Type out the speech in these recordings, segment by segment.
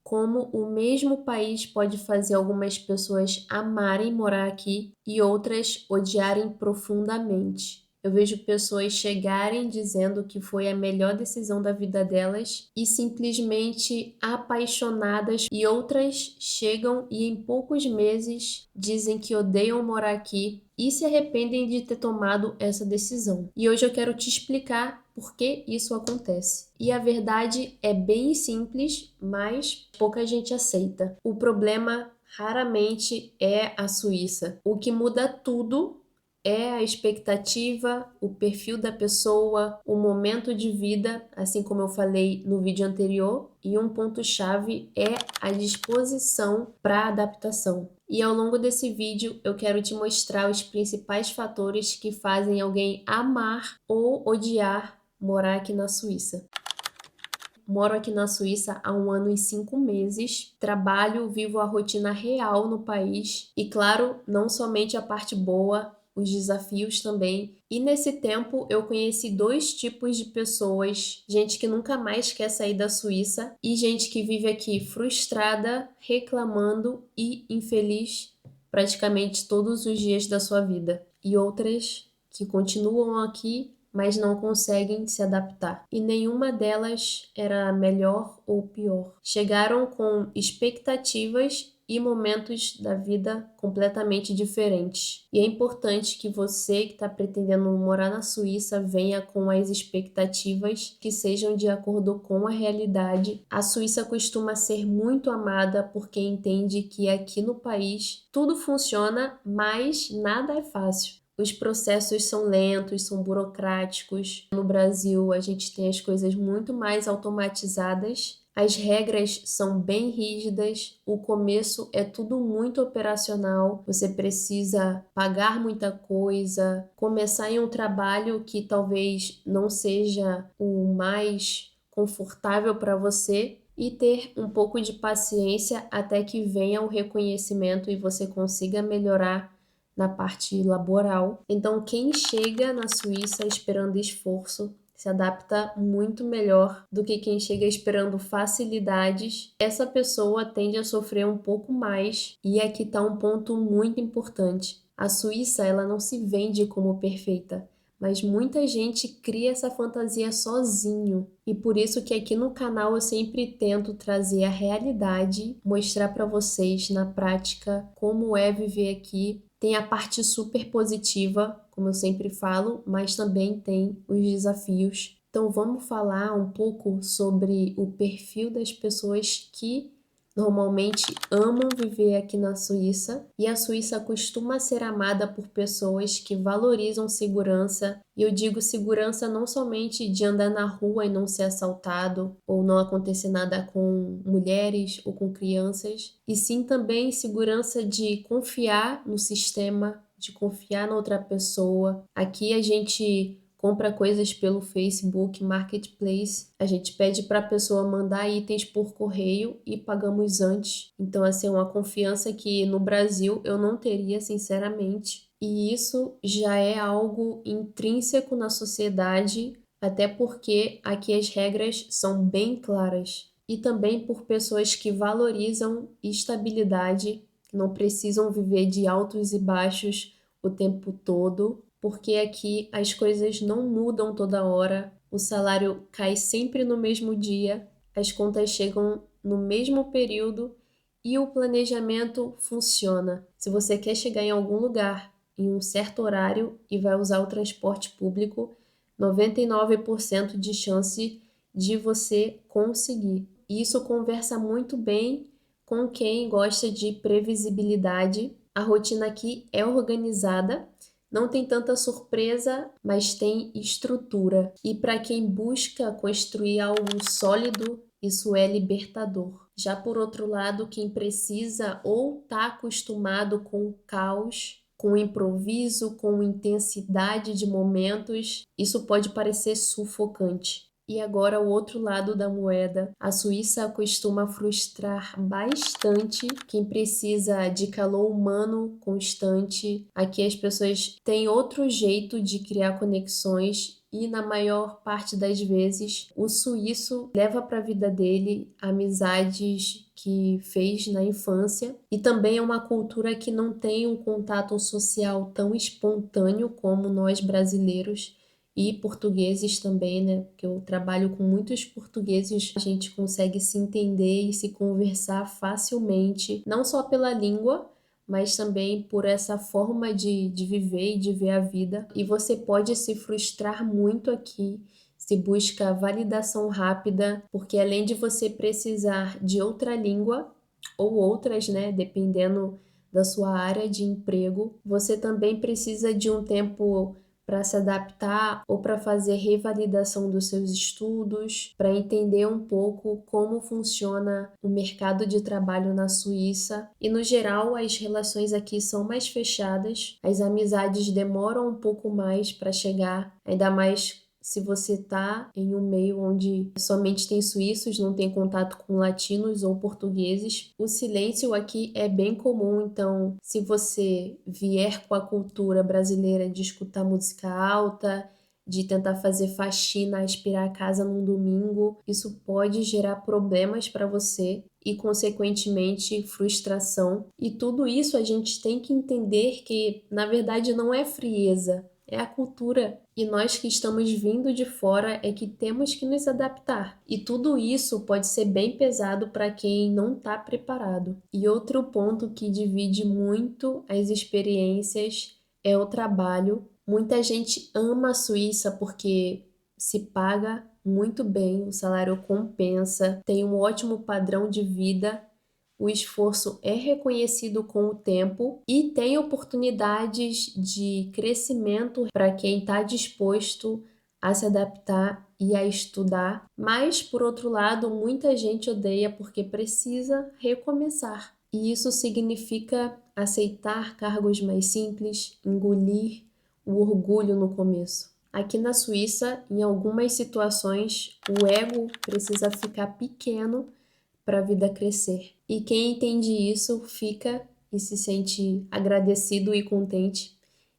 como o mesmo país pode fazer algumas pessoas amarem morar aqui e outras odiarem profundamente. Eu vejo pessoas chegarem dizendo que foi a melhor decisão da vida delas e simplesmente apaixonadas, e outras chegam e em poucos meses dizem que odeiam morar aqui e se arrependem de ter tomado essa decisão. E hoje eu quero te explicar por que isso acontece. E a verdade é bem simples, mas pouca gente aceita. O problema raramente é a Suíça. O que muda tudo é a expectativa, o perfil da pessoa, o momento de vida, assim como eu falei no vídeo anterior, e um ponto-chave é a disposição para a adaptação. E ao longo desse vídeo eu quero te mostrar os principais fatores que fazem alguém amar ou odiar morar aqui na Suíça. Moro aqui na Suíça há 1 ano e 5 meses, trabalho, vivo a rotina real no país e, claro, não somente a parte boa, os desafios também. E nesse tempo eu conheci 2 tipos de pessoas: gente que nunca mais quer sair da Suíça e gente que vive aqui frustrada, reclamando e infeliz praticamente todos os dias da sua vida. E outras que continuam aqui, mas não conseguem se adaptar. E nenhuma delas era melhor ou pior. Chegaram com expectativas e momentos da vida completamente diferentes. E é importante que você que está pretendendo morar na Suíça venha com as expectativas que sejam de acordo com a realidade. A Suíça costuma ser muito amada por quem entende que aqui no país tudo funciona, mas nada é fácil. Os processos são lentos, são burocráticos. No Brasil, a gente tem as coisas muito mais automatizadas. As regras são bem rígidas, o começo é tudo muito operacional, você precisa pagar muita coisa, começar em um trabalho que talvez não seja o mais confortável para você e ter um pouco de paciência até que venha o reconhecimento e você consiga melhorar na parte laboral. Então, quem chega na Suíça esperando esforço se adapta muito melhor do que quem chega esperando facilidades. Essa pessoa tende a sofrer um pouco mais, e aqui está um ponto muito importante. A Suíça, ela não se vende como perfeita, mas muita gente cria essa fantasia sozinho. E por isso que aqui no canal eu sempre tento trazer a realidade, mostrar para vocês na prática como é viver aqui. Tem a parte super positiva, como eu sempre falo, mas também tem os desafios. Então vamos falar um pouco sobre o perfil das pessoas que normalmente amam viver aqui na Suíça. E a Suíça costuma ser amada por pessoas que valorizam segurança. E eu digo segurança não somente de andar na rua e não ser assaltado, ou não acontecer nada com mulheres ou com crianças, e sim também segurança de confiar no sistema, de confiar na outra pessoa. Aqui a gente compra coisas pelo Facebook Marketplace, a gente pede para a pessoa mandar itens por correio e pagamos antes. Então, assim, é uma confiança que no Brasil eu não teria, sinceramente. E isso já é algo intrínseco na sociedade, até porque aqui as regras são bem claras. E também por pessoas que valorizam estabilidade, que não precisam viver de altos e baixos o tempo todo, porque aqui as coisas não mudam toda hora, o salário cai sempre no mesmo dia, as contas chegam no mesmo período e o planejamento funciona. Se você quer chegar em algum lugar em um certo horário e vai usar o transporte público, 99% de chance de você conseguir. E isso conversa muito bem com quem gosta de previsibilidade. A rotina aqui é organizada, não tem tanta surpresa, mas tem estrutura. E para quem busca construir algo sólido, isso é libertador. Já por outro lado, quem precisa ou está acostumado com o caos, com o improviso, com intensidade de momentos, isso pode parecer sufocante. E agora o outro lado da moeda. A Suíça costuma frustrar bastante quem precisa de calor humano constante. Aqui as pessoas têm outro jeito de criar conexões e na maior parte das vezes o suíço leva para a vida dele amizades que fez na infância e também é uma cultura que não tem um contato social tão espontâneo como nós brasileiros e portugueses também, né? Porque eu trabalho com muitos portugueses, a gente consegue se entender e se conversar facilmente, não só pela língua, mas também por essa forma de viver e de ver a vida. E você pode se frustrar muito aqui se busca validação rápida, porque além de você precisar de outra língua ou outras, né, dependendo da sua área de emprego, você também precisa de um tempo para se adaptar ou para fazer revalidação dos seus estudos, para entender um pouco como funciona o mercado de trabalho na Suíça. E no geral, as relações aqui são mais fechadas, as amizades demoram um pouco mais para chegar, ainda mais se você está em um meio onde somente tem suíços, não tem contato com latinos ou portugueses. O silêncio aqui é bem comum, então se você vier com a cultura brasileira de escutar música alta, de tentar fazer faxina, aspirar a casa num domingo, isso pode gerar problemas para você e, consequentemente, frustração. E tudo isso a gente tem que entender que, na verdade, não é frieza, é a cultura. E nós que estamos vindo de fora é que temos que nos adaptar. E tudo isso pode ser bem pesado para quem não está preparado. E outro ponto que divide muito as experiências é o trabalho. Muita gente ama a Suíça porque se paga muito bem, o salário compensa, tem um ótimo padrão de vida, o esforço é reconhecido com o tempo e tem oportunidades de crescimento para quem está disposto a se adaptar e a estudar. Mas, por outro lado, muita gente odeia porque precisa recomeçar. E isso significa aceitar cargos mais simples, engolir o orgulho no começo. Aqui na Suíça, em algumas situações, o ego precisa ficar pequeno para a vida crescer. E quem entende isso fica e se sente agradecido e contente.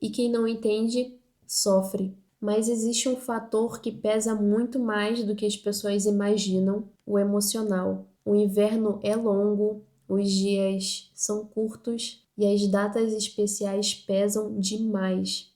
E quem não entende, sofre. Mas existe um fator que pesa muito mais do que as pessoas imaginam, o emocional. O inverno é longo, os dias são curtos e as datas especiais pesam demais.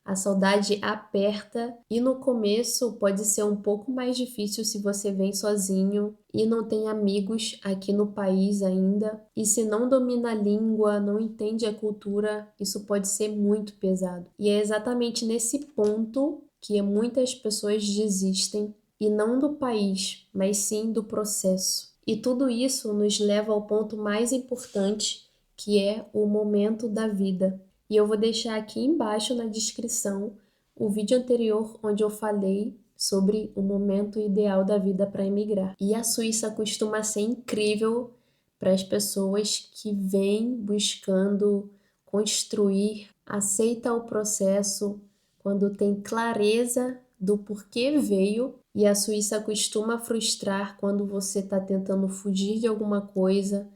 A saudade aperta e no começo pode ser um pouco mais difícil se você vem sozinho e não tem amigos aqui no país ainda. E se não domina a língua, não entende a cultura, isso pode ser muito pesado. E é exatamente nesse ponto que muitas pessoas desistem, e não do país, mas sim do processo. E tudo isso nos leva ao ponto mais importante, que é o momento da vida. E eu vou deixar aqui embaixo na descrição o vídeo anterior onde eu falei sobre o momento ideal da vida para emigrar. E a Suíça costuma ser incrível para as pessoas que vêm buscando construir, aceita o processo quando tem clareza do porquê veio. E a Suíça costuma frustrar quando você está tentando fugir de alguma coisa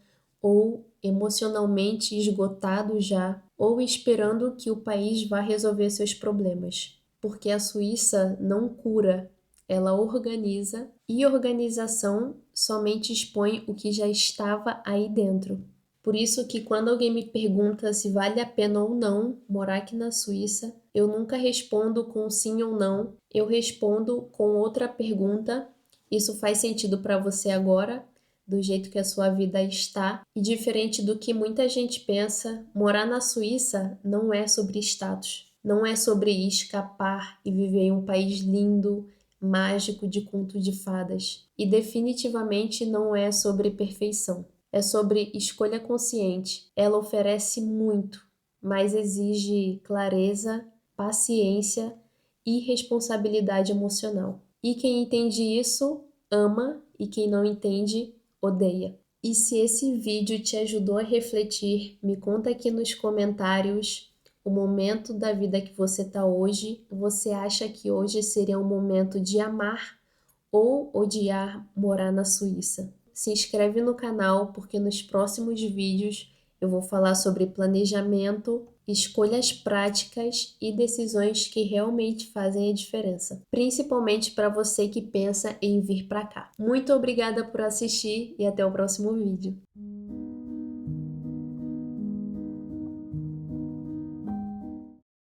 ou emocionalmente esgotado já, ou esperando que o país vá resolver seus problemas. Porque a Suíça não cura, ela organiza, e organização somente expõe o que já estava aí dentro. Por isso que quando alguém me pergunta se vale a pena ou não morar aqui na Suíça, eu nunca respondo com sim ou não, eu respondo com outra pergunta. Isso faz sentido para você agora? Do jeito que a sua vida está, e diferente do que muita gente pensa, morar na Suíça não é sobre status, não é sobre escapar e viver em um país lindo, mágico de conto de fadas, e definitivamente não é sobre perfeição, é sobre escolha consciente. Ela oferece muito, mas exige clareza, paciência e responsabilidade emocional. E quem entende isso, ama, e quem não entende, odeia. E se esse vídeo te ajudou a refletir, me conta aqui nos comentários o momento da vida que você está hoje. Você acha que hoje seria um momento de amar ou odiar morar na Suíça? Se inscreve no canal porque nos próximos vídeos eu vou falar sobre planejamento, escolhas práticas e decisões que realmente fazem a diferença, principalmente para você que pensa em vir para cá. Muito obrigada por assistir e até o próximo vídeo.